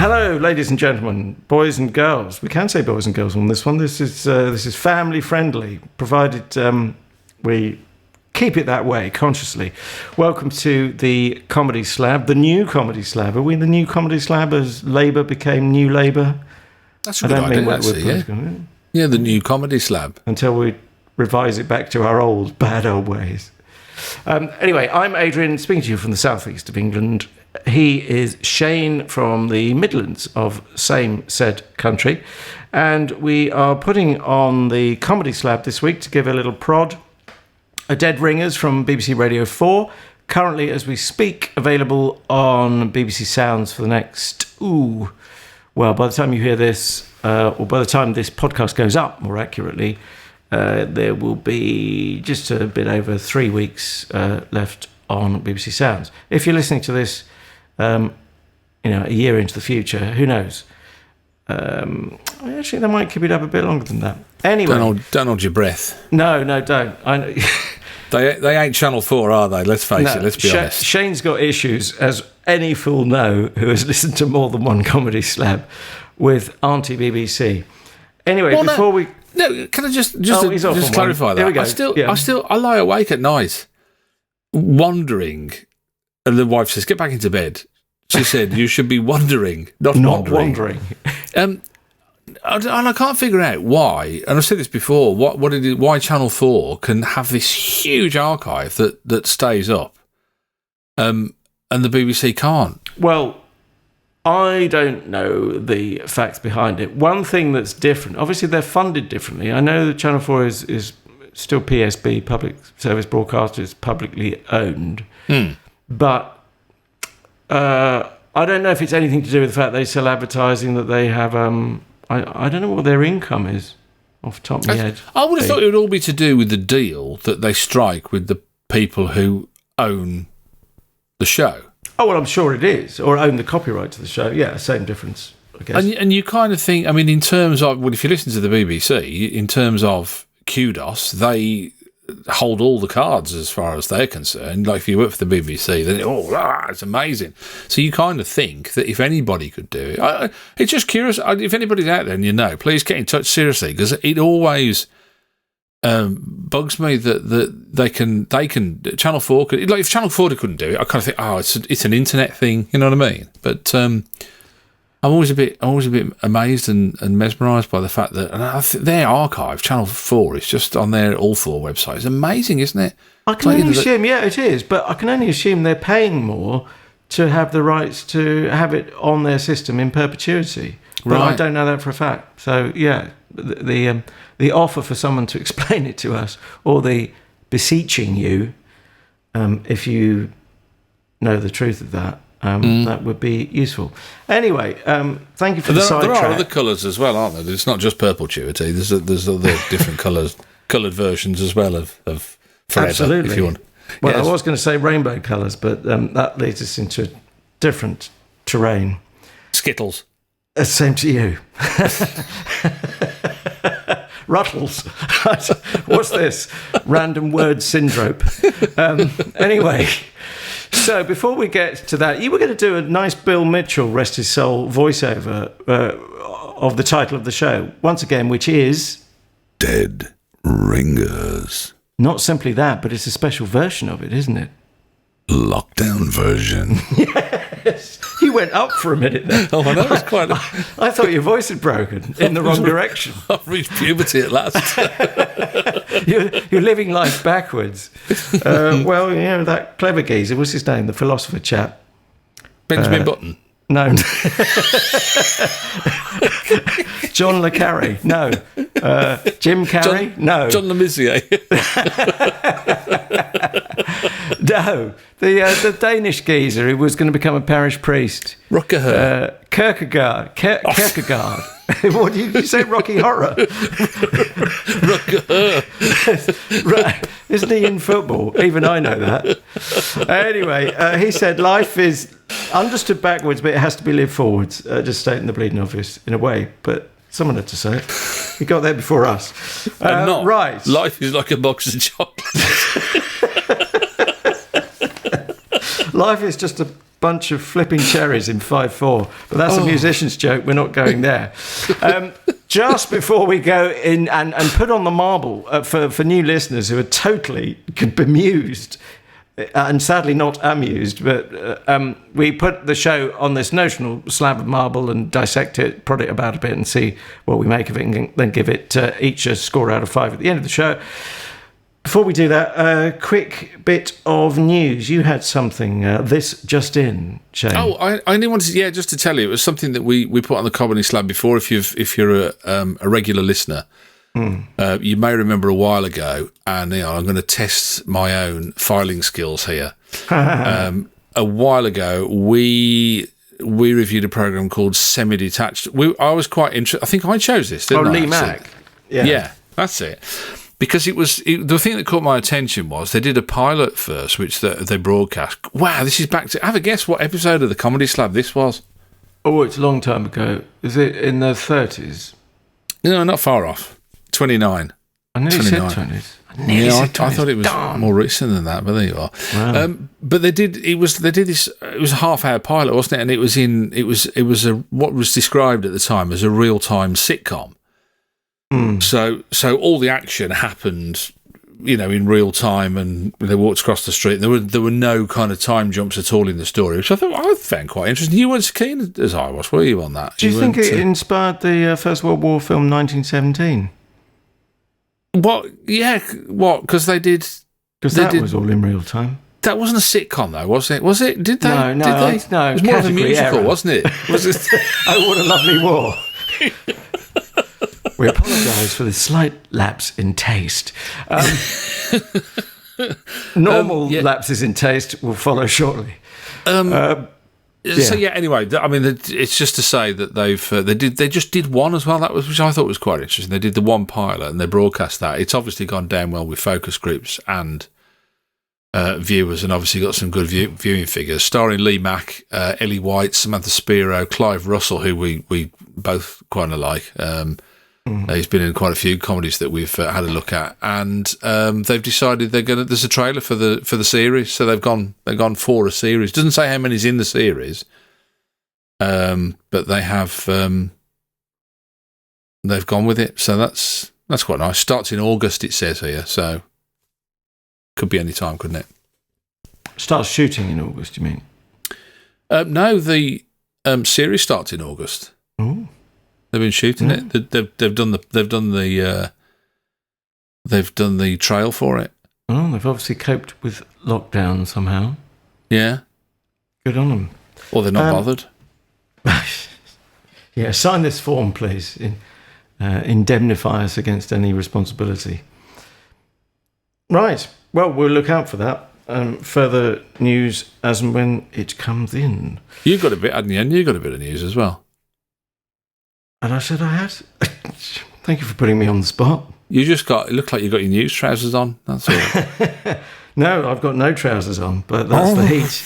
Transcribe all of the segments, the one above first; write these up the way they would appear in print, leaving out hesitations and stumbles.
Hello, ladies and gentlemen, boys and girls. We can say boys and girls on this one. This is family friendly, provided we keep it that way consciously. Welcome to the Comedy Slab, the new Comedy Slab. Are we the new Comedy Slab as Labour became New Labour? That's a good idea, actually, yeah, the new Comedy Slab. Until we revise it back to our bad old ways. Anyway, I'm Adrian, speaking to you from the southeast of England. He is Shane from the Midlands of same said country. And we are putting on the Comedy Slab this week to give a little prod. A Dead Ringers from BBC Radio 4. Currently, as we speak, available on BBC Sounds for the next... by the time you hear this, or by the time this podcast goes up, more accurately, there will be just a bit over 3 weeks left on BBC Sounds. If you're listening to this, a year into the future, who knows? Actually, they might keep it up a bit longer than that. Anyway, don't hold your breath. No, don't. I know. They ain't Channel 4, are they? Let's face it. Let's be honest. Shane's got issues, as any fool know who has listened to more than one Comedy Slab, with Auntie BBC. Anyway, can I just clarify that? Here we go. I lie awake at night, wondering. And the wife says, "Get back into bed." She said, "You should be wondering, not wandering." And I can't figure out why. And I've said this before. Why Channel 4 can have this huge archive that stays up, and the BBC can't. Well, I don't know the facts behind it. One thing that's different, obviously they're funded differently. I know that Channel 4 is still PSB, public service broadcaster, is publicly owned. But I don't know if it's anything to do with the fact they sell advertising, that they have... I don't know what their income is off the top of my head. I would have thought it would all be to do with the deal that they strike with the people who own the show. Oh, well, I'm sure it is. Or own the copyright to the show. Yeah, same difference, I guess. And you kind of think, in terms of... Well, if you listen to the BBC, in terms of kudos, they hold all the cards as far as they're concerned. Like, if you work for the BBC, then, it's amazing. So you kind of think that if anybody could do it... it's just curious. If anybody's out there and please get in touch seriously, because it always... bugs me that they can Channel 4 could, like, if Channel 4 couldn't do it, I kind of think it's an internet thing, you know what I mean? But I'm always a bit amazed and mesmerised by the fact that, and I think their archive, Channel 4, is just on their All 4 website. It's amazing, isn't it? I can only assume, it is, but I can only assume they're paying more to have the rights to have it on their system in perpetuity. But I don't know that for a fact. So yeah, the offer for someone to explain it to us, or the beseeching you, if you know the truth of that, that would be useful. Anyway, thank you for the sidetrack. There are other colours as well, aren't there? It's not just perpetuity. There's other different coloured versions as well of forever. Absolutely. If you want. Well, yes. I was going to say rainbow colours, but that leads us into different terrain. Skittles. Same to you. Ruttles. What's this? Random word syndrome. Anyway, so before we get to that, you were going to do a nice Bill Mitchell, rest his soul, voiceover of the title of the show, once again, which is... Dead Ringers. Not simply that, but it's a special version of it, isn't it? Lockdown version. Yes. You went up for a minute there. Oh, I know. It's quite... I thought your voice had broken in the wrong direction. I've reached puberty at last. You're living life backwards. Well, that clever geezer, what's his name? The philosopher chap. Benjamin Button. No. John Le Carre. No. Jim Carrey. No. John Le Messier. No. The Danish geezer who was going to become a parish priest. Kierkegaard. Kierkegaard. What did you say? Rocky Horror. Right. Isn't he in football? Even I know that. Anyway, he said life is understood backwards, but it has to be lived forwards. Just stating the bleeding obvious in a way, but someone had to say it. He got there before us. Right. Life is like a box of chocolates. Life is just bunch of flipping cherries in 5/4. But that's a musician's joke. We're not going there. Just before we go in and put on the marble for new listeners who are totally bemused and sadly not amused, but we put the show on this notional slab of marble and dissect it, prod it about a bit and see what we make of it, and then give it each a score out of 5 at the end of the show. Before we do that, a quick bit of news. You had something, this just in, Shane. Oh, I only wanted to, just to tell you, it was something that we put on the Comedy Slab before. If you're a regular listener, you may remember a while ago, and I'm going to test my own filing skills here. A while ago, we reviewed a program called Semi-Detached. I was quite interested. I think I chose this, didn't I? Lee Mack. Yeah, that's it. Because the thing that caught my attention was they did a pilot first, which they broadcast. Wow, this is back to... Have a guess what episode of the Comedy Slab this was? Oh, it's a long time ago. Is it in the 30s? No, not far off. 29. I nearly said 20s. I thought it was more recent than that, but there you are. Wow. But they did this. It was a half-hour pilot, wasn't it? And it was what was described at the time as a real-time sitcom. So all the action happened, in real time, and they walked across the street. There were no kind of time jumps at all in the story, which I found quite interesting. You weren't as keen as I was, were you, on that? Do you think it inspired the First World War film 1917? What? Yeah. What? Because they did. Because that was all in real time. That wasn't a sitcom, though, was it? Was it? Did they? No. It was more of a musical, wasn't it? Was it? Oh, what a lovely war! We apologise for the slight lapse in taste. Normal lapses in taste will follow shortly. So anyway, I mean, it's just to say that they just did one as well. Which I thought was quite interesting. They did the one pilot and they broadcast that. It's obviously gone down well with focus groups and viewers, and obviously got some good viewing figures. Starring Lee Mack, Ellie White, Samantha Spiro, Clive Russell, who we both quite like. He's been in quite a few comedies that we've had a look at, and they've decided there's a trailer for the series, so they've gone for a series. Doesn't say how many's in the series, but they have they've gone with it, so that's quite nice. Starts in August, it says here, so could be any time, couldn't it? Starts shooting in August, you mean? No, the series starts in August. Oh. They've been shooting it. They've done the trail for it. Oh, they've obviously coped with lockdown somehow. Yeah, good on them. Or they're not bothered. Yeah, sign this form, please. Indemnify us against any responsibility. Right. Well, we'll look out for that. Further news as and when it comes in. You got a bit, hadn't you? And you got a bit of news as well. And I said I had. Thank you for putting me on the spot. It looked like you got your news trousers on. That's all. No, I've got no trousers on, but that's the heat.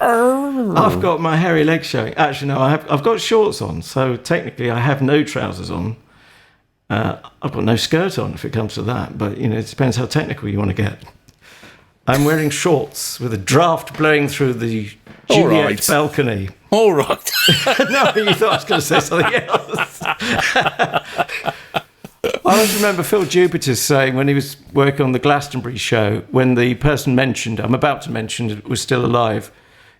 I've got my hairy legs showing. Actually, no, I've got shorts on, so technically I have no trousers on. I've got no skirt on if it comes to that, but it depends how technical you want to get. I'm wearing shorts with a draft blowing through the Juliet balcony. All right. No, you thought I was going to say something else. I always remember Phil Jupiter saying when he was working on the Glastonbury show, when the person I'm about to mention, was still alive,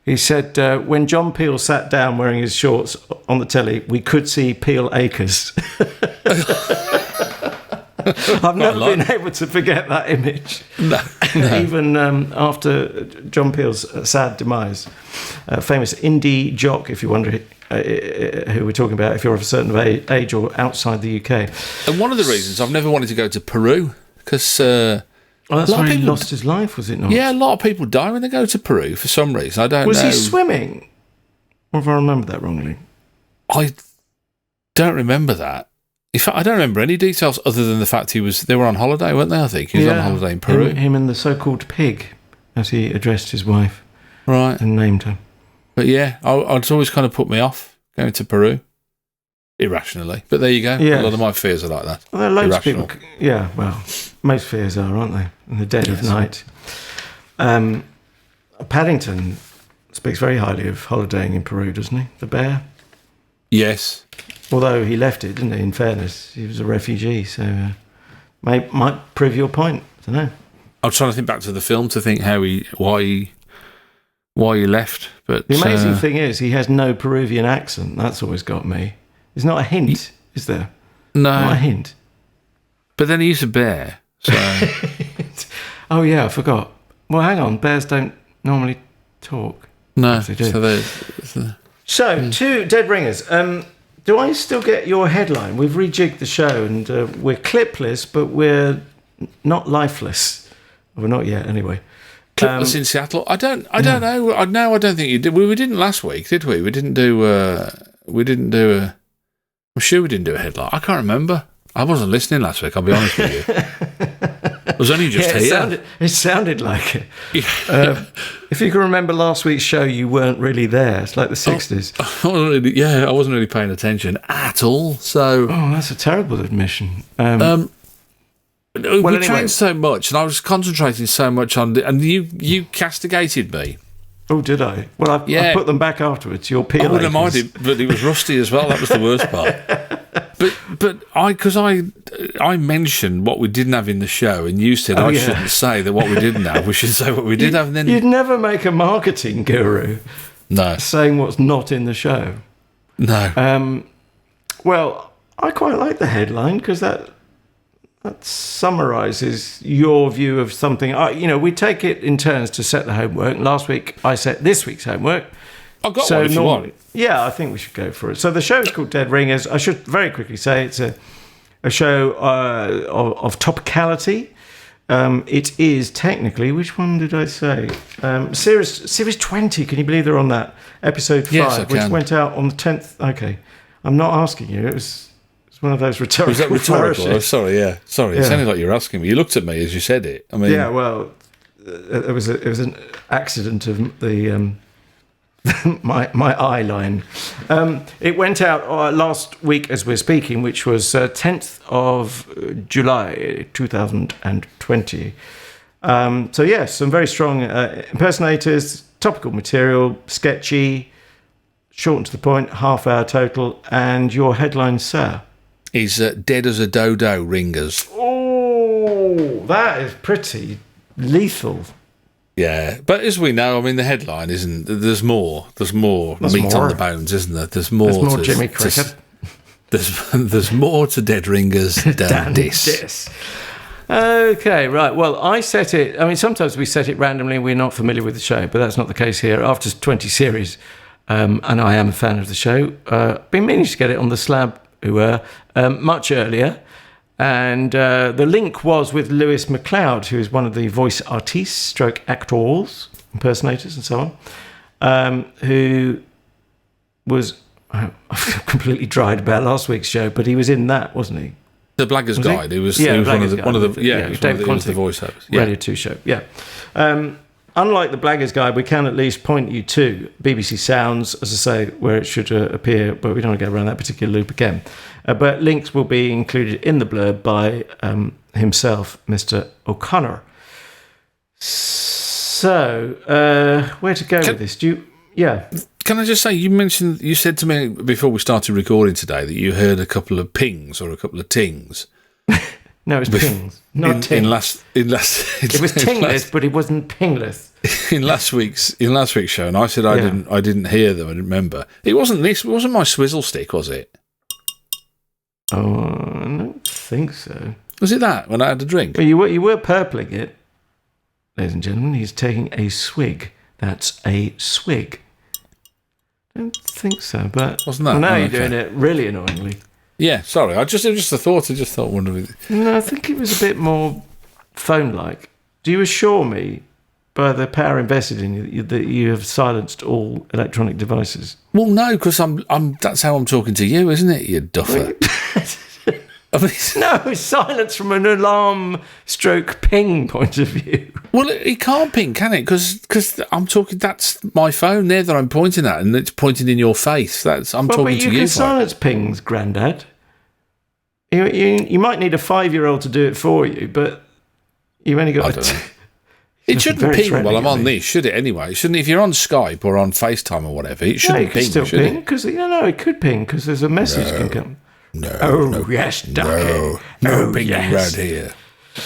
he said, when John Peel sat down wearing his shorts on the telly, we could see Peel Acres. I've never been able to forget that image. No. Even after John Peel's sad demise. Famous indie jock, if you wonder who we're talking about, if you're of a certain age or outside the UK. And one of the reasons I've never wanted to go to Peru, because... that's where he lost his life, was it not? Yeah, a lot of people die when they go to Peru for some reason. I don't know. Was he swimming? Or have I remembered that wrongly? I don't remember that. In fact, I don't remember any details other than the fact they were on holiday, weren't they, I think? He was on holiday in Peru. Him and the so-called pig, as he addressed his wife. Right. And named her. But yeah, it's always kind of put me off going to Peru. Irrationally. But there you go. Yeah. A lot of my fears are like that. Well, there are loads of people... Yeah, well, most fears are, aren't they? In the dead of night. Paddington speaks very highly of holidaying in Peru, doesn't he? The bear. Yes. Although he left it, didn't he? In fairness, he was a refugee, so might prove your point. I don't know. I'm trying to think back to the film to think why he left. But the amazing thing is, he has no Peruvian accent. That's always got me. There's not a hint, is there? No, not a hint. But then he's a bear, so. Oh yeah, I forgot. Well, hang on. Bears don't normally talk. No, they do. So, two dead ringers. Do I still get your headline? We've rejigged the show, and we're clipless, but we're not lifeless. We're not yet, anyway. Clipless in Seattle. I don't know. No, I don't think you did. We didn't last week, did we? We didn't do. I'm sure we didn't do a headline. I can't remember. I wasn't listening last week. I'll be honest with you. I was only just here. It sounded like it. If you can remember last week's show, you weren't really there. It's like the 60s. I wasn't really paying attention at all. So, that's a terrible admission. We changed so much, and I was concentrating so much on it, and you castigated me. Oh, did I? Well, I put them back afterwards. Your peel. I wouldn't mind it, but it was rusty as well. That was the worst part. But I mentioned what we didn't have in the show, and you said shouldn't say that what we didn't have. We should say what we did have. And then you'd never make a marketing guru. No, saying what's not in the show. No. Well, I quite like the headline because that summarises your view of something. We take it in turns to set the homework. Last week I set this week's homework. I've got one if you want. Yeah, I think we should go for it. So the show is called Dead Ringers. I should very quickly say it's a show of topicality. It is technically, which one did I say? Series 20. Can you believe they're on that? Episode 5, yes, I can. which went out on the 10th. Okay. I'm not asking you. It's one of those rhetorical. Was that rhetorical? flourishes. Sorry. It sounded like you were asking me. You looked at me as you said it. I mean, yeah. Well, it was an accident of the my eye line. It went out last week as we're speaking, which was 10th of July 2020. So yes, some very strong impersonators, topical material, sketchy, short and to the point, half hour total. And your headline, sir, is dead as a dodo ringers. Oh, that is pretty lethal. Yeah, but as we know, I mean, the headline isn't. There's more meat on the bones, isn't there? There's more to Jimmy Cricket. There's more to dead ringers than this. Okay, right. Well, I set it. I mean, sometimes we set it randomly and we're not familiar with the show, but that's not the case here. After 20 series, and I am a fan of the show, been meaning to get it on the Slab, who were much earlier. And the link was with Lewis MacLeod, who is one of the voice artistes, stroke actors, impersonators and so on, who was completely dried about last week's show, but he was in that, wasn't he? The Blaggers Guide. He was one of the voice actors. Radio 2 show, yeah. Unlike the Blaggers Guide, we can at least point you to BBC Sounds, as I say, where it should appear, but we don't want to go around that particular loop again. But links will be included in the blurb by himself, Mr. O'Connor. So, where to go with this? Can I just say, you said to me before we started recording today that you heard a couple of pings or a couple of tings. No, it was pings, not tings. It was tingless, but it wasn't pingless. In last week's show, and I said I didn't hear them. I didn't remember. It wasn't my swizzle stick, was it? Oh, I don't think so. Was it that when I had a drink? Well, you were purpling it, ladies and gentlemen. He's taking a swig. That's a swig. I don't think so, but wasn't that? Well, now you're doing it really annoyingly. Yeah, sorry. It was just a thought. I just thought one of it. No, I think it was a bit more phone-like. Do you assure me, by the power invested in you, that you have silenced all electronic devices? Well, no, because that's how I'm talking to you, isn't it, you duffer? No, silence from an alarm stroke ping point of view. Well, it can't ping, can it? Because I'm talking. That's my phone there that I'm pointing at, and it's pointing in your face. I'm talking to you. But you can silence pings, Grandad. You might need a 5-year-old to do it for you, but you've only got It shouldn't ping while I'm on this, should it? Anyway, shouldn't it? If you're on Skype or on FaceTime or whatever, it shouldn't ping. Still should ping it? because it could ping because there's a message can come. No. Yes, Ducky. No pinging around here.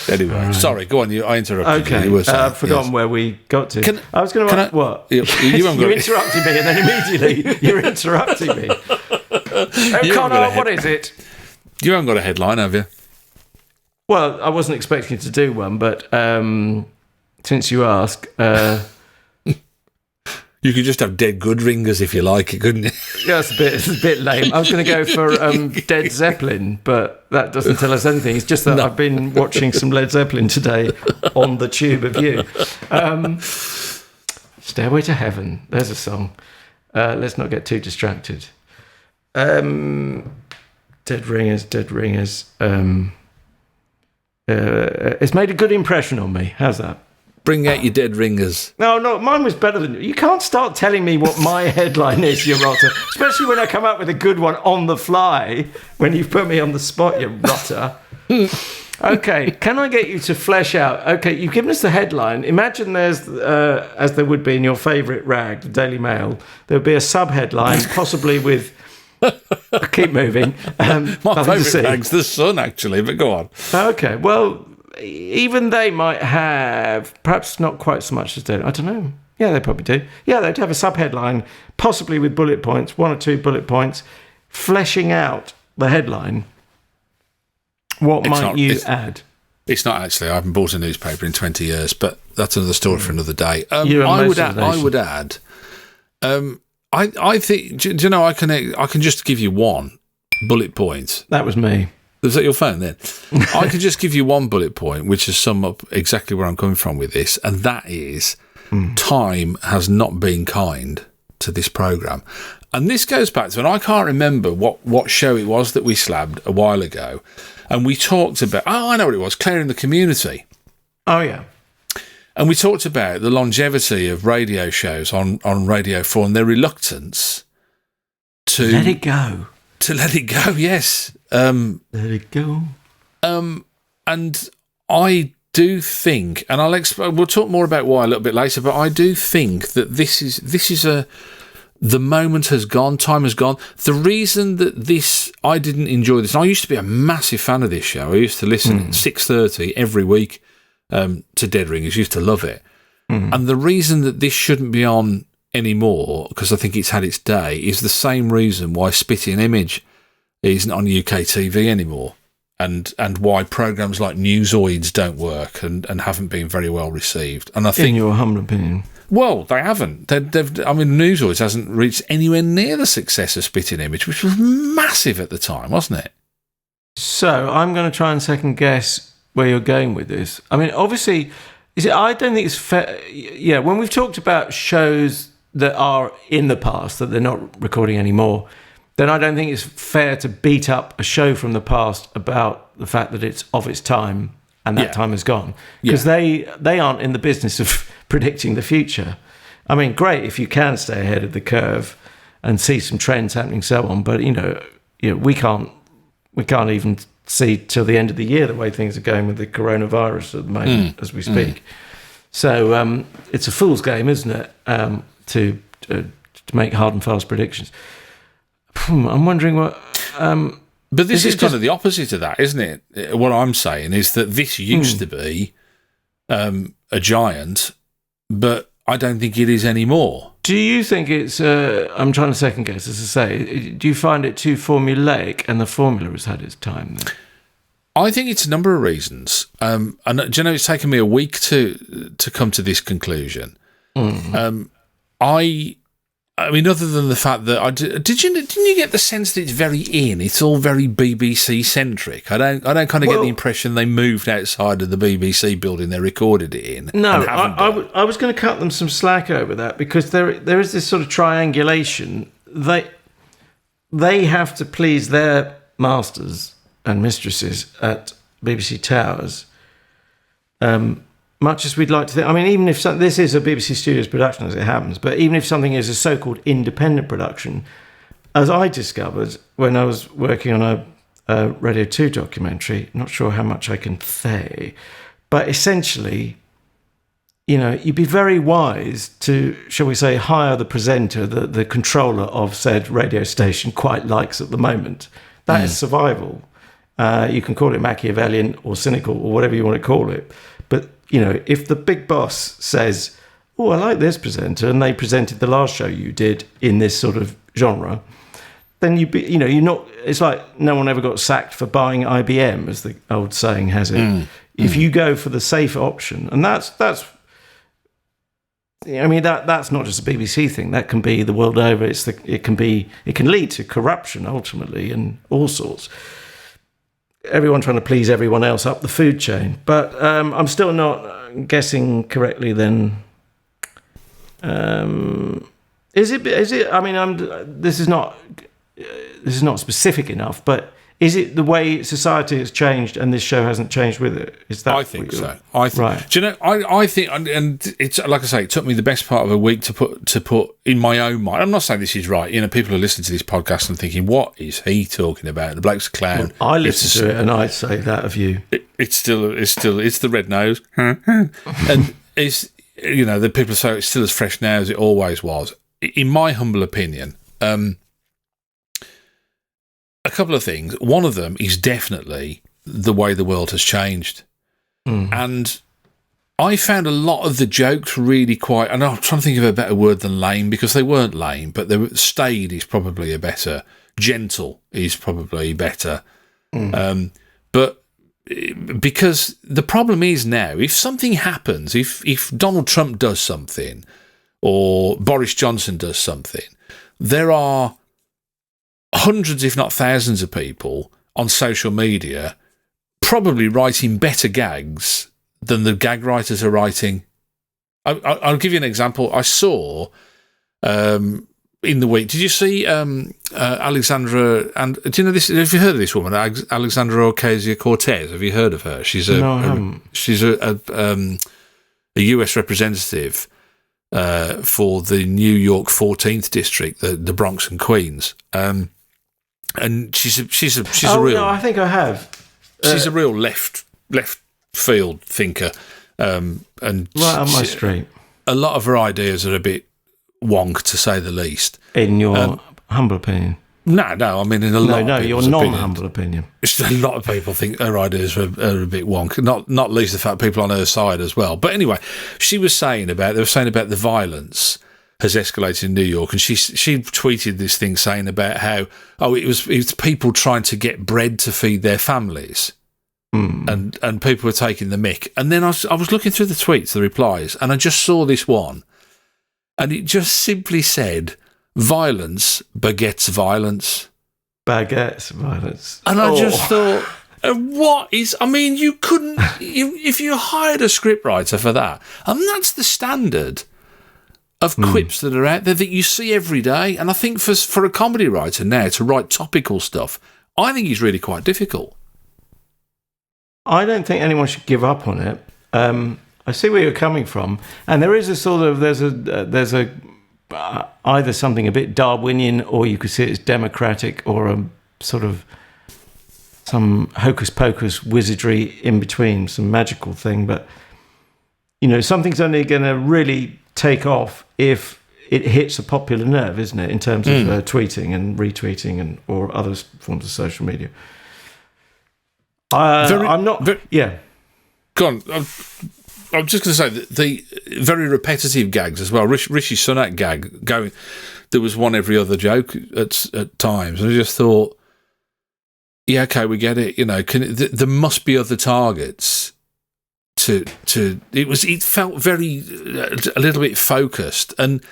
Anyway, sorry, go on. I interrupted you. Okay, You were saying, I've forgotten where we got to. I was going to ask what? You interrupted me, and then immediately you're interrupting me. Connor, what is it? You haven't got a headline, have you? Well, I wasn't expecting to do one, but since you ask... You could just have dead good ringers if you like it, couldn't you? Yeah, it's a bit lame. I was going to go for Dead Zeppelin, but that doesn't tell us anything. It's just that I've been watching some Led Zeppelin today on the tube of you. Stairway to Heaven. There's a song. Let's not get too distracted. Dead Ringers. It's made a good impression on me. How's that? Bring out your dead ringers. No, mine was better than... You can't start telling me what my headline is, you rotter. Especially when I come up with a good one on the fly, when you've put me on the spot, you rotter. Okay, can I get you to flesh out... Okay, you've given us the headline. Imagine there's, as there would be in your favourite rag, the Daily Mail, there would be a sub-headline, possibly with... Keep moving. My favourite rag's The Sun, actually, but go on. Okay, well... Even they might have, perhaps not quite so much as they, I don't know. Yeah, they probably do. Yeah, they'd have a subheadline, possibly with bullet points, 1 or 2 bullet points, fleshing out the headline. What might you add? It's not actually. I haven't bought a newspaper in 20 years, but that's another story for another day. I would add. I think. Do you know? I can just give you one bullet point. That was me. Was that your phone then? I could just give you one bullet point, which is sum up exactly where I'm coming from with this, and that is time has not been kind to this programme. And this goes back to, and I can't remember what show it was that we slabbed a while ago, and we talked about, I know what it was, Clearing the Community. Oh, yeah. And we talked about the longevity of radio shows on Radio 4 and their reluctance to... Let it go. To let it go, yes. Let it go. And I do think, and we'll talk more about why a little bit later, but I do think that this is the moment has gone, time has gone. The reason that I didn't enjoy this, and I used to be a massive fan of this show. I used to listen at 6:30 every week to Dead Ringers, used to love it. And the reason that this shouldn't be on anymore, because I think it's had its day, is the same reason why Spitting Image isn't on UK TV anymore, and why programmes like Newsoids don't work and haven't been very well received. And I think, in your humble opinion, well, they haven't. Newsoids hasn't reached anywhere near the success of Spitting Image, which was massive at the time, wasn't it? So I'm going to try and second guess where you're going with this. I mean, obviously, I don't think it's fair. Yeah, when we've talked about shows that are in the past, that they're not recording anymore, then I don't think it's fair to beat up a show from the past about the fact that it's of its time and that time has gone. Because they aren't in the business of predicting the future. I mean, great if you can stay ahead of the curve and see some trends happening and so on, but you know, we can't even see till the end of the year the way things are going with the coronavirus at the moment as we speak. So it's a fool's game, isn't it, to make hard and fast predictions. I'm wondering what... but this is kind of the opposite of that, isn't it? What I'm saying is that this used to be a giant, but I don't think it is anymore. Do you think it's... I'm trying to second guess, as I say. Do you find it too formulaic and the formula has had its time then? I think it's a number of reasons. And do you know, it's taken me a week to come to this conclusion. I mean, other than the fact that didn't you get the sense that it's very in? It's all very BBC centric. I don't kind of get the impression they moved outside of the BBC building they recorded it in. No, I was going to cut them some slack over that because there is this sort of triangulation. They have to please their masters and mistresses at BBC Towers. Much as we'd like to think, I mean, even if this is a BBC Studios production as it happens, but even if something is a so-called independent production, as I discovered when I was working on a Radio 2 documentary, not sure how much I can say, but essentially you'd be very wise to, shall we say, hire the presenter that the controller of said radio station quite likes at the moment. That is survival. You can call it Machiavellian or cynical or whatever you want to call it. But, if the big boss says, oh, I like this presenter, and they presented the last show you did in this sort of genre, then you're not, it's like no one ever got sacked for buying IBM, as the old saying has it. If you go for the safer option, and that's not just a BBC thing. That can be the world over. It can lead to corruption ultimately and all sorts. Everyone trying to please everyone else up the food chain. But I'm still not guessing correctly. Then is it? I mean, this is not specific enough, but is it the way society has changed and this show hasn't changed with it? Is that? I think so. I think. Right. Do you know? I think, and it's like I say, it took me the best part of a week to put in my own mind. I'm not saying this is right. People are listening to this podcast and thinking, "What is he talking about? The bloke's a clown." Well, I listen to it and I say that of you. It's the red nose, and it's the people say it's still as fresh now as it always was. In my humble opinion. A couple of things. One of them is definitely the way the world has changed. And I found a lot of the jokes really quite, and I'm trying to think of a better word than lame, because they weren't lame, but staid is probably gentle is probably better. But because the problem is now, if something happens, if Donald Trump does something or Boris Johnson does something, there are hundreds, if not thousands of people on social media probably writing better gags than the gag writers are writing. I'll give you an example. I saw in the week, did you see Alexandra, and do you know this, have you heard of this woman, Alexandra Ocasio-Cortez? Have you heard of her? She's No, I haven't. She's a US representative for the New York 14th district, the Bronx and Queens. And she's a real. No, I think I have. She's a real left field thinker, and right on my street. A lot of her ideas are a bit wonk, to say the least. In your humble opinion? No. I mean, in a lot. No, of your non-humble opinion. A lot of people think her ideas are a bit wonk. Not least the fact people on her side as well. But anyway, they were saying about the violence has escalated in New York, and she tweeted this thing saying about how it was people trying to get bread to feed their families, and people were taking the mick. And then I was looking through the tweets, the replies, and I just saw this one, and it just simply said, "Violence begets violence." Baguettes violence. And I just thought, what is? I mean, you couldn't if you hired a scriptwriter for that, and that's the standard of quips that are out there that you see every day. And I think for a comedy writer now to write topical stuff, I think is really quite difficult. I don't think anyone should give up on it. I see where you're coming from, and there is there's either something a bit Darwinian, or you could see it as democratic, or a sort of some hocus pocus wizardry in between, some magical thing. But something's only going to really take off if it hits a popular nerve, isn't it, in terms of tweeting and retweeting or other forms of social media. I'm not... yeah. Go on. I'm just going to say that the very repetitive gags as well. Rishi Sunak gag going... There was one every other joke at times. And I just thought, yeah, okay, we get it. There must be other targets it felt very a little bit focused. And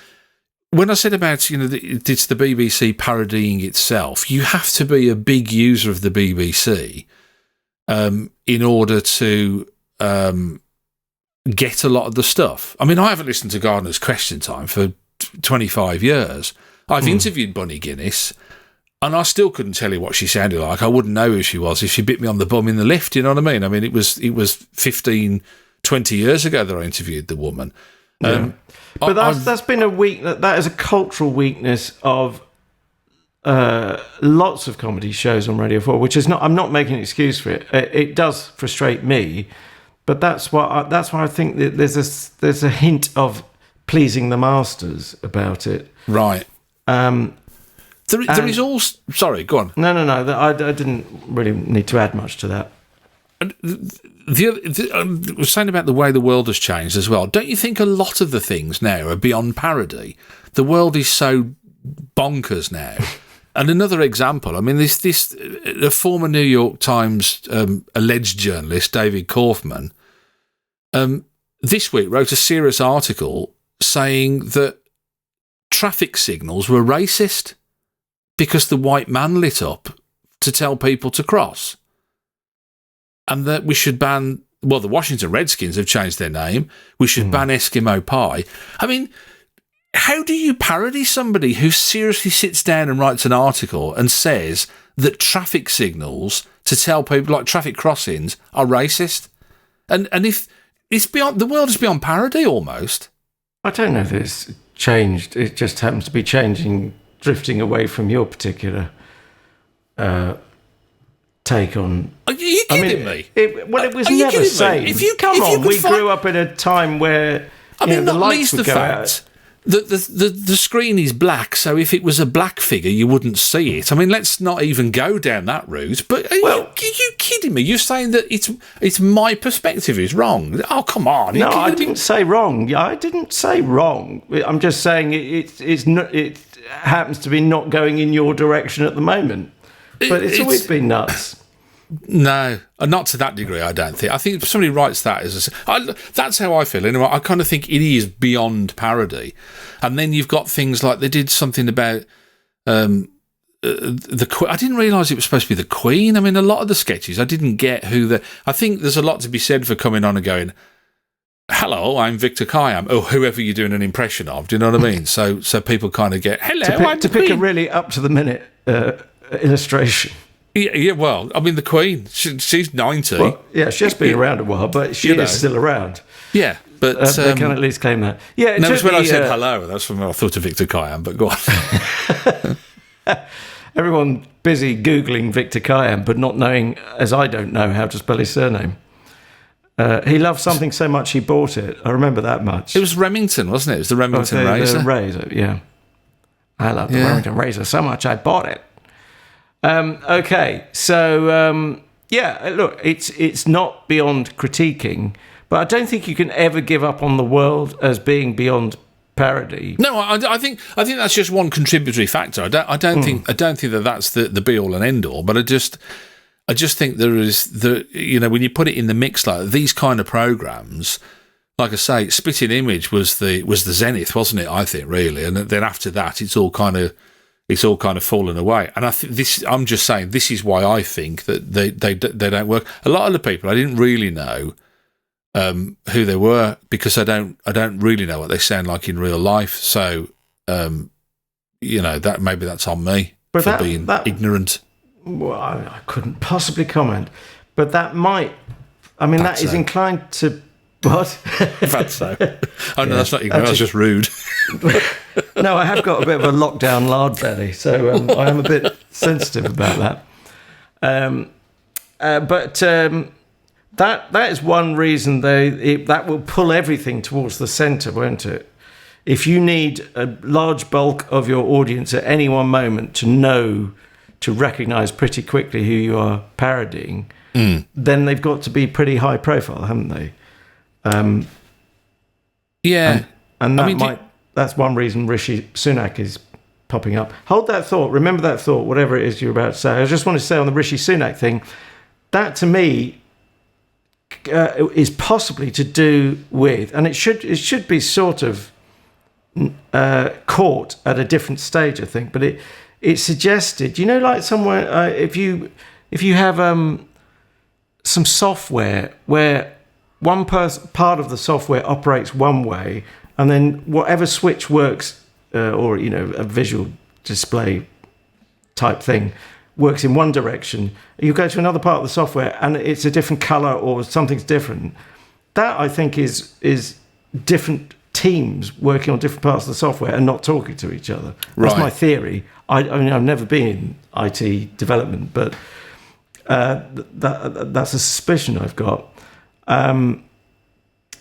when I said about it's the BBC parodying itself, you have to be a big user of the BBC in order to get a lot of the stuff. I mean, I haven't listened to Gardener's Question Time for 25 years. I've interviewed Bunny Guinness, and I still couldn't tell you what she sounded like. I wouldn't know who she was if she bit me on the bum in the lift, you know what I mean? I mean, it was 15, 20 years ago that I interviewed the woman. Yeah. But that's been a that is a cultural weakness of lots of comedy shows on Radio 4, which is not, I'm not making an excuse for it. It does frustrate me But that's why I think that there's a hint of pleasing the masters about it. Right. There is also... Sorry, go on. No. I didn't really need to add much to that. And I was saying about the way the world has changed as well. Don't you think a lot of the things now are beyond parody? The world is so bonkers now. And another example, I mean, a former New York Times alleged journalist, David Kaufman, this week wrote a serious article saying that traffic signals were racist because the white man lit up to tell people to cross. And that we should ban... Well, the Washington Redskins have changed their name. We should ban Eskimo pie. I mean... How do you parody somebody who seriously sits down and writes an article and says that traffic signals to tell people, like traffic crossings, are racist? And if it's beyond, the world is beyond parody almost. I don't know if it's changed. It just happens to be changing, drifting away from your particular take on. Are you kidding me? It was never the same. We grew up in a time where the lights would go out. The screen is black, so if it was a black figure, you wouldn't see it. I mean, let's not even go down that route. But are you kidding me? You're saying that it's my perspective is wrong? Oh, come on! No, I didn't say wrong. I didn't say wrong. I'm just saying it happens to be not going in your direction at the moment. But it's always been nuts. No, not to that degree, I don't think. I think if somebody writes that that's how I feel. Anyway, I kind of think it is beyond parody. And then you've got things like they did something about I didn't realise it was supposed to be the Queen. I mean, a lot of the sketches, I didn't get I think there's a lot to be said for coming on and going, hello, I'm Victor Kayam, or whoever you're doing an impression of. Do you know what I mean? So people kind of get, hello, to pick a really up-to-the-minute illustration. Yeah, well, I mean, the Queen, she's 90. Well, yeah, she's been around a while, but she is still around. Yeah, but... they can at least claim that. Yeah, no, when I said hello, that's when I thought of Victor Kayam, but go on. Everyone busy Googling Victor Kayam, but not knowing, as I don't know, how to spell his surname. He loved something so much he bought it. I remember that much. It was Remington, wasn't it? It was the Remington razor. The razor, yeah. I love the Remington razor so much I bought it. Okay, so look, it's not beyond critiquing, but I don't think you can ever give up on the world as being beyond parody. No, I think that's just one contributory factor. I don't think that that's the be all and end all. But I just think there is when you put it in the mix like these kind of programs, like I say, Spitting Image was the zenith, wasn't it? I think really, and then after that, it's all kind of fallen away. And I think I'm just saying this is why I think that they don't work. A lot of the people I didn't really know who they were because I don't really know what they sound like in real life. So that maybe that's on me for being ignorant. Well, I couldn't possibly comment, but that might. I mean, that is inclined to. What? That's so. Oh, no, that's not ignorant. That's just rude. No, I have got a bit of a lockdown lard belly, so I am a bit sensitive about that. But that is one reason that will pull everything towards the centre, won't it? If you need a large bulk of your audience at any one moment to recognise pretty quickly who you are parodying, then they've got to be pretty high profile, haven't they? Yeah, and that's one reason Rishi Sunak is popping up. Hold that thought. Remember that thought. Whatever it is you're about to say. I just want to say on the Rishi Sunak thing, that to me is possibly to do with, and it should be sort of caught at a different stage, I think. But it suggested, like somewhere if you have some software where one part of the software operates one way, and then whatever switch works, or a visual display type thing works in one direction. You go to another part of the software, and it's a different color or something's different. That I think is different teams working on different parts of the software and not talking to each other. That's my theory. I mean, I've never been in IT development, but that's a suspicion I've got.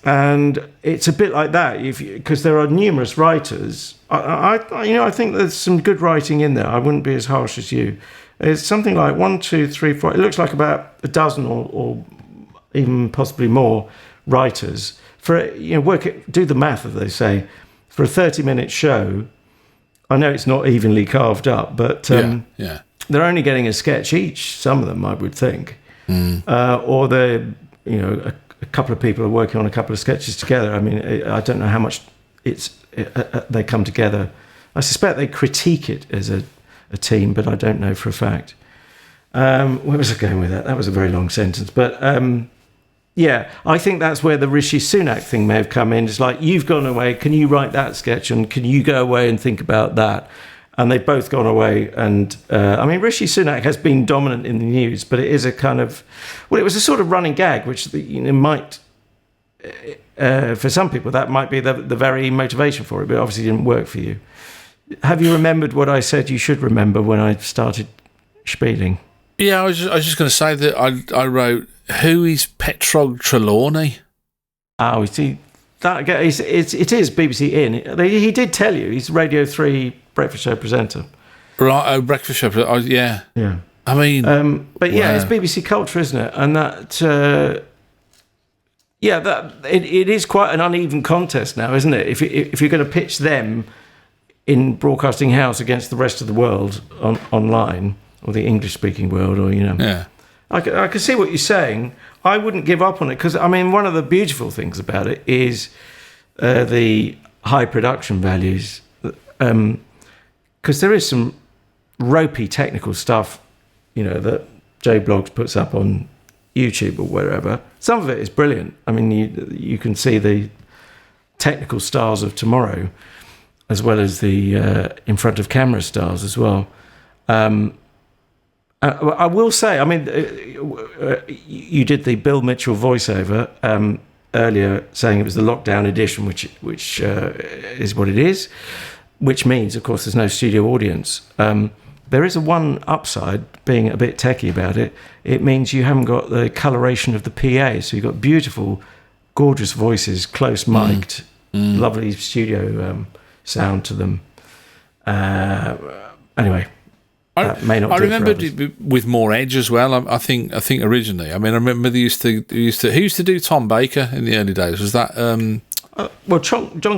And it's a bit like that because there are numerous writers. I think there's some good writing in there. I wouldn't be as harsh as you. It's something like 1, 2, 3, 4. It looks like about a dozen or even possibly more writers for do the math, as they say, for a 30-minute show. I know it's not evenly carved up, but they're only getting a sketch each. Some of them, I would think, or they're a couple of people are working on a couple of sketches together. I mean, I don't know how much they come together. I suspect they critique it as a team, but I don't know for a fact. Where was I going with that? That was a very long sentence. But I think that's where the Rishi Sunak thing may have come in. It's like, you've gone away, can you write that sketch? And can you go away and think about that? And they've both gone away. And Rishi Sunak has been dominant in the news, but it is a kind of, it was a sort of running gag, which might, for some people, that might be the very motivation for it, but obviously didn't work for you. Have you remembered what I said you should remember when I started spieling? Yeah, I was just going to say that I wrote, who is Petrog Trelawney? Oh, see, it is BBC In. He did tell you he's Radio 3 breakfast show presenter. Right, breakfast show. Yeah. I mean, but yeah, it's BBC Culture, isn't it? And that, it is quite an uneven contest now, isn't it? If you're going to pitch them in Broadcasting House against the rest of the world online, or the English-speaking world, or yeah. I can see what you're saying. I wouldn't give up on it because, one of the beautiful things about it is the high production values. Because there is some ropey technical stuff, that J Blogs puts up on YouTube or wherever. Some of it is brilliant. I mean, you can see the technical stars of tomorrow, as well as the in front of camera stars as well. I will say, you did the Bill Mitchell voiceover earlier, saying it was the lockdown edition, which is what it is, which means, of course, there's no studio audience. There is one upside, being a bit techie about it. It means you haven't got the coloration of the PA, so you've got beautiful, gorgeous voices, close mic'd, lovely studio sound to them. Anyway. I remember with more edge as well. I think originally. I remember they used to who used to do Tom Baker in the early days. Was that? John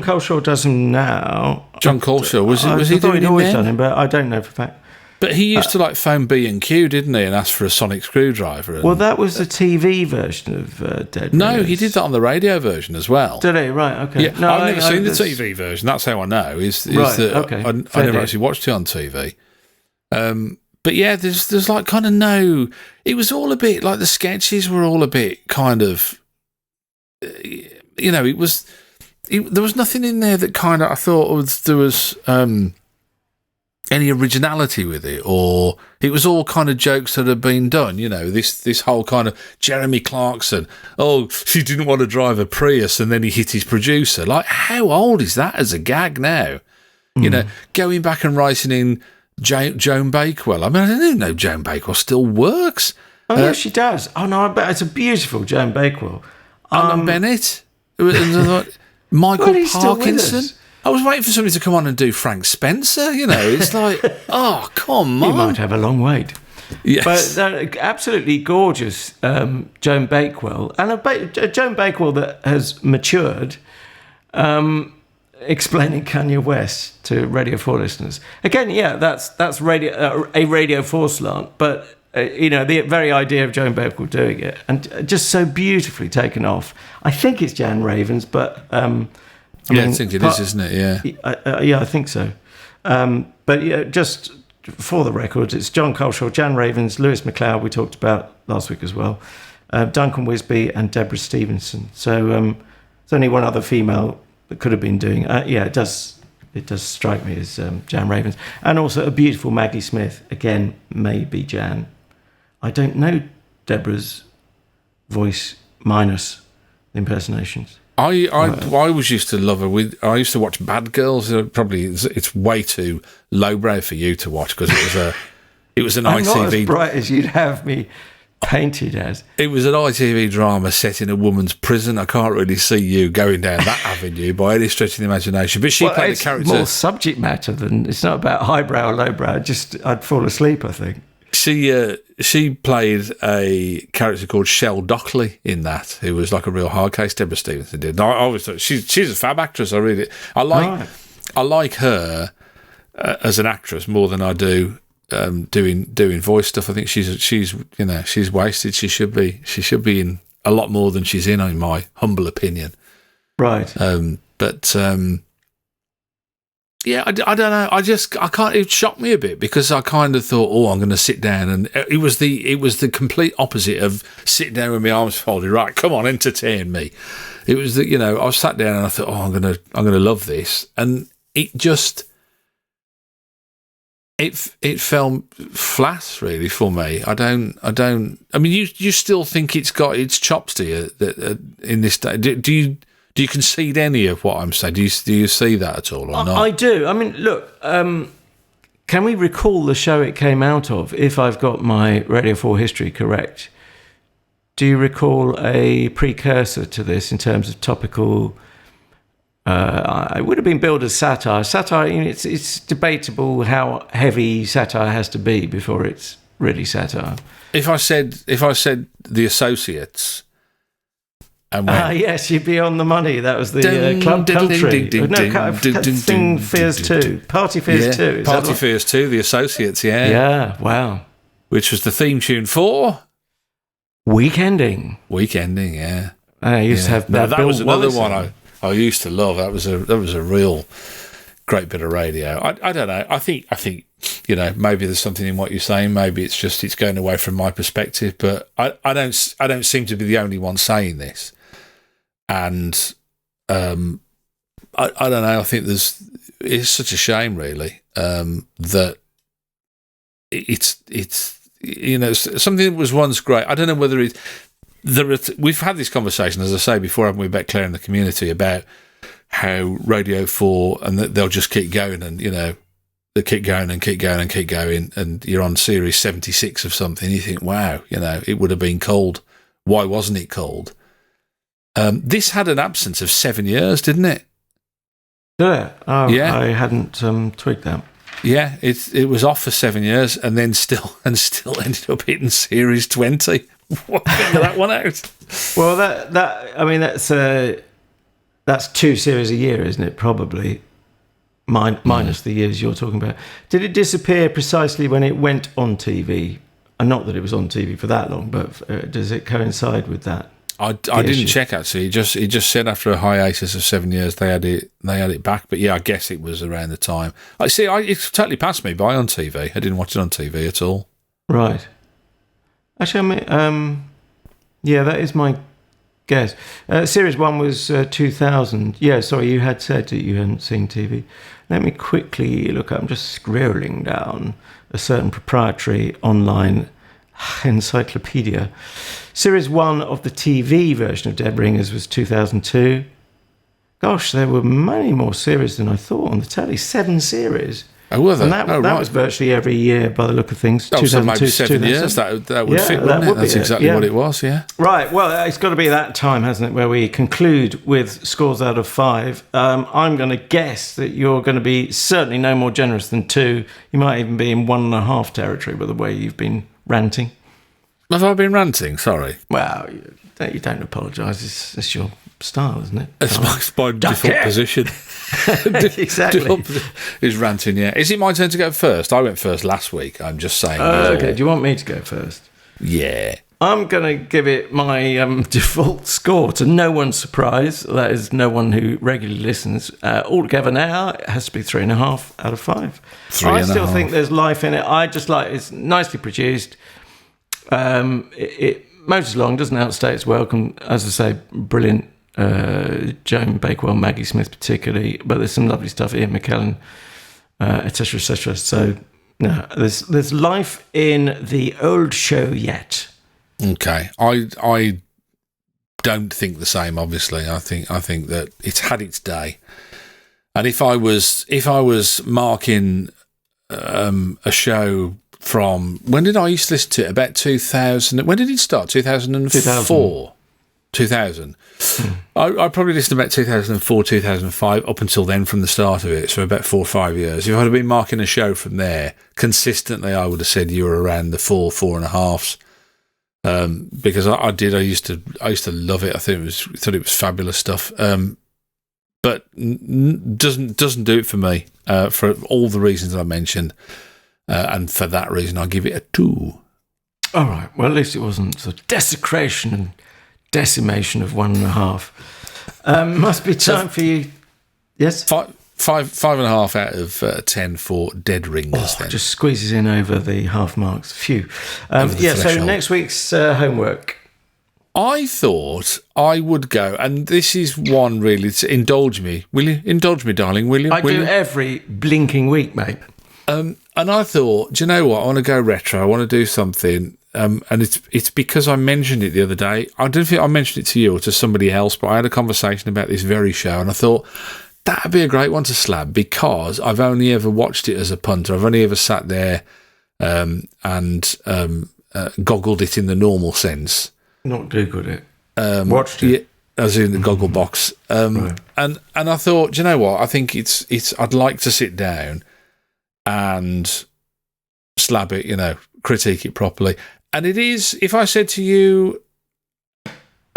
Culshaw does him now. John Culshaw was he doing he'd always done him, but I don't know for a fact. But he used to phone B&Q, didn't he, and ask for a sonic screwdriver. Well, that was the TV version of Dead. No, he did that on the radio version as well. Did he? Right. Okay. Yeah, no, I've never seen the TV version. That's how I know. Okay. I never actually watched it on TV. But yeah, there's kind of no. It was all a bit like the sketches were all a bit kind of. It was. There was nothing in there that kind of I thought there was any originality with it, or it was all kind of jokes that had been done. This whole kind of Jeremy Clarkson. Oh, she didn't want to drive a Prius, and then he hit his producer. Like, how old is that as a gag now? Going back and writing in. Joan Bakewell. I didn't even know Joan Bakewell still works. Oh, yeah, she does. Oh, no, I bet it's a beautiful Joan Bakewell. And Bennett. Michael Parkinson. I was waiting for somebody to come on and do Frank Spencer. It's like, oh, come on. You might have a long wait. Yes. But absolutely gorgeous Joan Bakewell. And a Joan Bakewell that has matured. Explaining Kanye West to Radio 4 listeners. Again, yeah, that's a Radio 4 slant, but the very idea of Joan Bakewell doing it, and just so beautifully taken off. I think it's Jan Ravens, but I think it is, isn't it? Yeah, yeah, I think so. But yeah, just for the record, it's John Culshaw, Jan Ravens, Lewis MacLeod. We talked about last week as well. Duncan Wisby and Deborah Stevenson. So there's only one other female that could have been doing. It does strike me as Jan Ravens, and also a beautiful Maggie Smith. Again, maybe Jan. I don't know Deborah's voice minus the impersonations. I was used to love her. I used to watch Bad Girls. Probably it's way too lowbrow for you to watch because it was an I'm ITV. not as bright as you'd have me painted as. It was an ITV drama set in a woman's prison. I can't really see you going down that avenue by any stretch of the imagination. But she played a character. More subject matter than it's not about highbrow or lowbrow. Just I'd fall asleep, I think. She played a character called Shell Dockley in that, who was like a real hard case. Deborah Stevenson did. And I always thought she's a fab actress. I like her as an actress more than I do doing voice stuff. I think she's wasted. She should be in a lot more than she's in my humble opinion. Right. Yeah, I don't know. I can't. It shocked me a bit because I kind of thought, I'm going to sit down, and it was the complete opposite of sitting down with my arms folded. Right, come on, entertain me. It was I was sat down and I thought, I'm going to love this, and it just it fell flat really for me. I mean, you still think it's got its chops, do you? That in this day, do you concede any of what I'm saying? Do you see that at all or not? I do. I mean, look, can we recall the show it came out of, if I've got my Radio 4 history correct? Do you recall a precursor to this in terms of topical? It would have been billed as satire. Satire, it's debatable how heavy satire has to be before it's really satire. If I said The Associates... yes, you'd be on the money. That was the Club Country. Thing Fears 2. Party Fears 2. Party Fears 2, The Associates, yeah. Yeah, wow. Which was the theme tune for? Weekending, yeah. I used to have that. That was another one I used to love. That was a real great bit of radio. I don't know. I think maybe there's something in what you're saying. Maybe it's going away from my perspective, but I don't seem to be the only one saying this. And I don't know. I think it's such a shame, really, that it's something that was once great. I don't know whether we've had this conversation, as I say before, haven't we, about Claire in the community, about how Radio 4 and they'll just keep going, and they keep going and keep going and keep going, and you're on series 76 of something. You think, wow, it would have been called. Why wasn't it called? This had an absence of 7 years, didn't it? Yeah. Oh, yeah. I hadn't twigged that. Yeah, it was off for 7 years, and then still ended up hitting series 20. What figure that one out? Well, that's 2 series a year, isn't it? Probably. Minus the years you're talking about. Did it disappear precisely when it went on TV? And not that it was on TV for that long, but does it coincide with that? I didn't check, actually. It just said after a hiatus of 7 years they had it back. But yeah, I guess it was around the time. It totally passed me by on TV. I didn't watch it on TV at all. Right. Actually, that is my guess. Series 1 was 2000. Yeah, sorry, you had said that you hadn't seen TV. Let me quickly look. I'm just scrolling down a certain proprietary online encyclopedia. Series 1 of the TV version of Dead Ringers was 2002. Gosh, there were many more series than I thought on the telly. 7 series. Oh, were there? And that was virtually every year by the look of things. Oh, so maybe 7 years. That would fit, wouldn't it? That's exactly what it was, yeah. Right, well, it's got to be that time, hasn't it, where we conclude with scores out of 5. I'm going to guess that you're going to be certainly no more generous than 2. You might even be in 1.5 territory by the way you've been ranting. Have I been ranting? Sorry. Well, you don't apologise. It's your style, isn't it? It's my default position. Exactly. Is ranting, yeah. Is it my turn to go first? I went first last week. I'm just saying. Okay, do you want me to go first? Yeah. I'm going to give it my default score to no one's surprise. That is no one who regularly listens. Altogether now, it has to be 3.5 out of 5. I still think there's life in it. I just like it's nicely produced. It mows along, doesn't outstay its welcome. As I say, brilliant. Joan Bakewell, Maggie Smith particularly, but there's some lovely stuff. Ian McKellen, etc., etc. So, no, there's life in the old show yet. Okay, I don't think the same. Obviously, I think that it's had its day, and if I was marking a show from, when did I used to listen to it? About 2000. When did it start? 2004? 2000. I probably listened about 2004, 2005, up until then from the start of it, so about 4 or 5 years. If I'd have been marking a show from there, consistently I would have said you were around the 4.5s. Because I used to love it. thought it was fabulous stuff. But doesn't do it for me, for all the reasons I mentioned. And for that reason, I'll give it a 2. All right. Well, at least it wasn't sort of desecration and decimation of 1.5. Must be time for you. Yes? 5.5 out of 10 for Dead Ringers. Then just squeezes in over the half marks. Phew. So next week's homework. I thought I would go, and this is one really to indulge me. Will you indulge me, darling? Will you? I do every blinking week, mate. And I thought, do you know what? I want to go retro. I want to do something. And it's because I mentioned it the other day. I don't think I mentioned it to you or to somebody else, but I had a conversation about this very show, and I thought that'd be a great one to slab, because I've only ever watched it as a punter. I've only ever sat there and goggled it in the normal sense. Not Googled it. Watched it. Yeah, as in the goggle box. Right. And I thought, do you know what? I think it's. I'd like to sit down and slab it, critique it properly. And it is, if I said to you,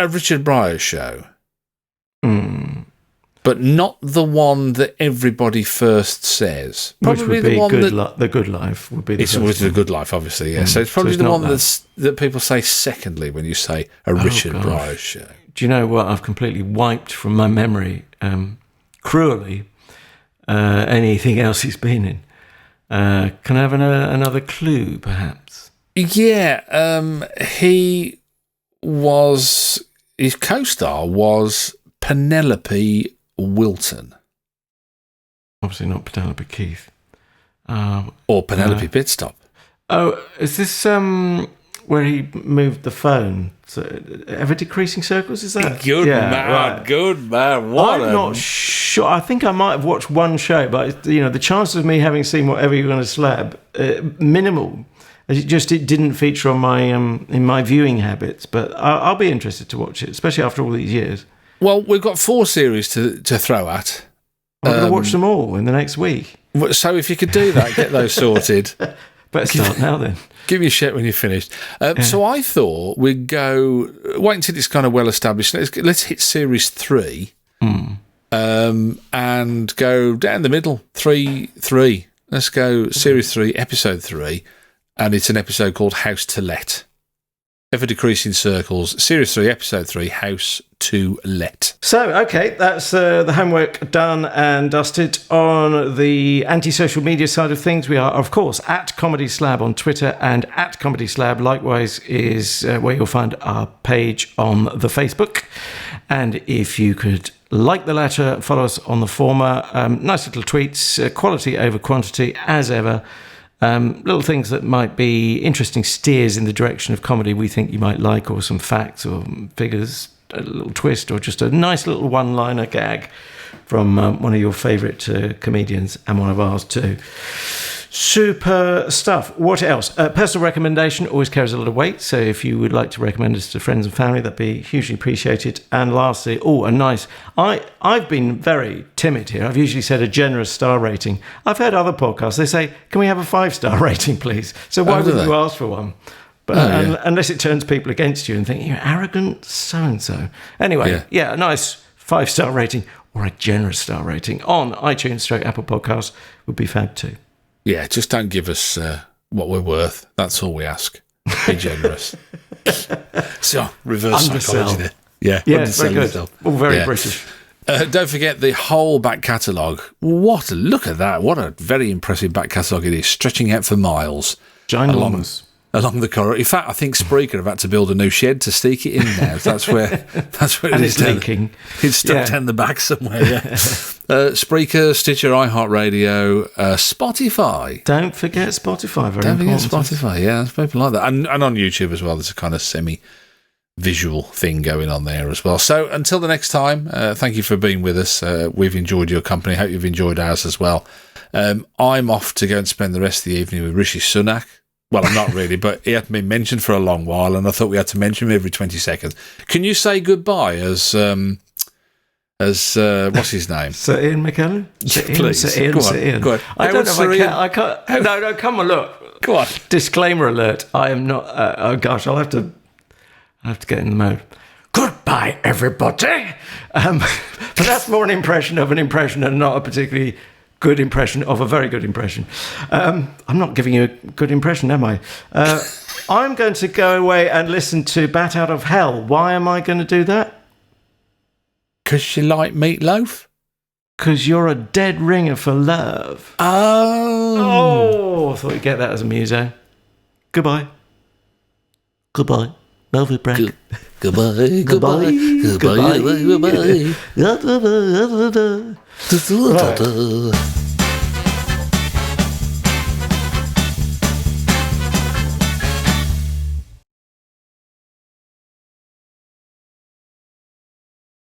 a Richard Pryor show, but not the one that everybody first says. Probably which would be The Good Life would be the first one. The Good Life, obviously, yeah. So it's probably the one that people say secondly when you say a Richard Pryor show. Do you know what? I've completely wiped from my memory, cruelly, anything else he's been in. Can I have another clue, perhaps? Yeah, his co-star was Penelope Wilton. Obviously not Penelope Keith. Or Penelope Pitstop. Oh, is this where he moved the phone? So, ever decreasing circles, is that? Good man, right. Good man. I'm not sure. I think I might have watched one show, but the chances of me having seen whatever you're going to slab, minimal. It didn't feature on my in my viewing habits, but I'll be interested to watch it, especially after all these years. Well, we've got 4 series to throw at. I'm going to watch them all in the next week. So if you could do that, get those sorted. Better start now then. Give me a shout when you're finished. So I thought we'd go, wait until it's kind of well established. Let's hit series 3 and go down the middle. 3. Let's go series 3, episode 3. And it's an episode called House to Let. Ever Decreasing Circles, Series 3, Episode 3, House to Let. So, okay, that's the homework done and dusted. On the anti-social media side of things, we are, of course, at Comedy Slab on Twitter, and at Comedy Slab, likewise, is where you'll find our page on the Facebook. And if you could like the latter, follow us on the former. Nice little tweets, quality over quantity, as ever. Little things that might be interesting steers in the direction of comedy we think you might like, or some facts or figures, a little twist, or just a nice little one-liner gag from one of your favourite comedians, and one of ours too. Super stuff. What else? Personal recommendation always carries a lot of weight, so if you would like to recommend us to friends and family, that'd be hugely appreciated. And lastly, a nice... I've been very timid here. I've usually said a generous star rating. I've heard other podcasts, they say, can we have a 5-star rating, please? So why wouldn't you ask for one? But unless it turns people against you and think, you're arrogant so-and-so. Anyway, a nice 5-star rating or a generous star rating on iTunes / Apple Podcasts would be fab too. Yeah, just don't give us what we're worth. That's all we ask. Be generous. So, reverse psychology there. Yeah, very good. Yourself. All very British. Don't forget the whole back catalogue. Look at that. What a very impressive back catalogue it is, stretching out for miles. Ginormous. Along the corridor. In fact, I think Spreaker have had to build a new shed to stick it in now. That's where it is. It's leaking. It's stuck down the back somewhere. Yeah. Spreaker, Stitcher, iHeartRadio, Spotify. Don't forget Spotify. Don't forget Spotify. Yeah, people like that, and on YouTube as well. There's a kind of semi-visual thing going on there as well. So until the next time, thank you for being with us. We've enjoyed your company. Hope you've enjoyed ours as well. I'm off to go and spend the rest of the evening with Rishi Sunak. Well, I'm not really, but he hadn't been mentioned for a long while, and I thought we had to mention him every 20 seconds. Can you say goodbye as what's his name? Sir Ian McKellen? Please. Sir Ian. Go on, Sir Ian. go on. I don't know if I can't. No, come on, look. Go on. Disclaimer alert. I am not... oh, gosh, I'll have to get in the mode. Goodbye, everybody. But that's more an impression of an impression and not a particularly good impression of a very good impression. I'm not giving you a good impression, am I? I'm going to go away and listen to Bat Out of Hell. Why am I going to do that? Because you like meatloaf? Because you're a dead ringer for love. Oh. I thought you'd get that as a muso. Goodbye. Goodbye. Love you, Brad. Goodbye. Goodbye. Goodbye. Goodbye. Goodbye. Right.